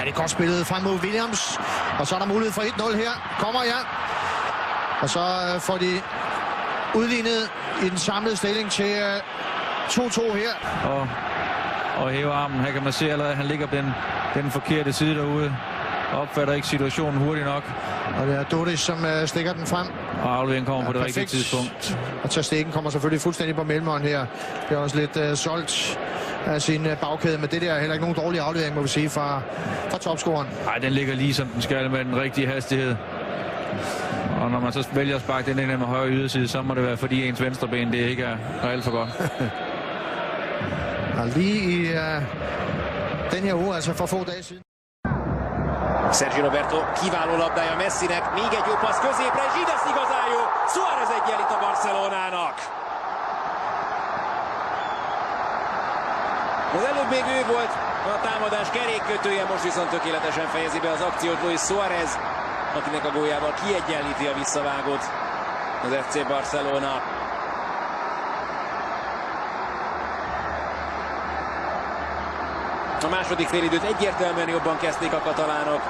Ja, det er godt spillet frem mod Williams. Og så er der mulighed for 1-0 her. Kommer ja. Og så får de udlignet i den samlede stilling til 2-2 her. Og hæver armen. Her kan man se allerede, at han ligger på den forkerte side derude. Opfatter ikke situationen hurtigt nok. Og det er Dodig, som stikker den frem. Og afleveringen kommer på det rigtige tidspunkt. Og Ter Stegen kommer selvfølgelig fuldstændig på mellemhånd her. Det er også lidt solgt af sin bagkæde, men det der er heller ikke nogen dårlig aflevering, må vi sige, fra topscoreren. Nej, den ligger lige som den skal med den rigtige hastighed. Og når man så vælger at sparke den ind med højre yderside, så må det være, fordi ens venstre ben det ikke er alt for godt. Og lige i den her uge, altså for få dage siden. Sergio Roberto kiváló labdája Messinek, még egy jó passz középre, és így lesz igazán jó. Suárez egyenlít a Barcelonának. Az előbb még ő volt a támadás kerékkötője, most viszont tökéletesen fejezi be az akciót Luis Suárez, akinek a góljával kiegyenlíti a visszavágót az FC Barcelona. A második félidőt egyértelműen jobban kezdték a katalánok.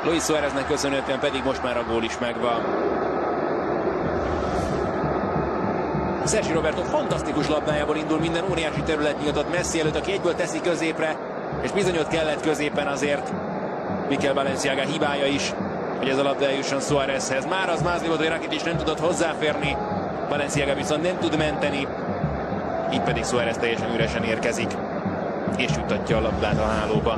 Luis Suáreznek köszönhetően pedig most már a gól is megvan. Sergio Roberto fantasztikus labdájából indul, minden óriási terület nyitott Messi előtt, aki egyből teszi középre, és bizony ott kellett középen azért Mikel Balenciaga hibája is, hogy ez a labda eljusson Suárezhez. Már az mázli volt, hogy Rakitic nem tudott hozzáférni, Balenciaga viszont nem tud menteni, így pedig Suárez teljesen üresen érkezik, és juttatja a labdát a hálóba.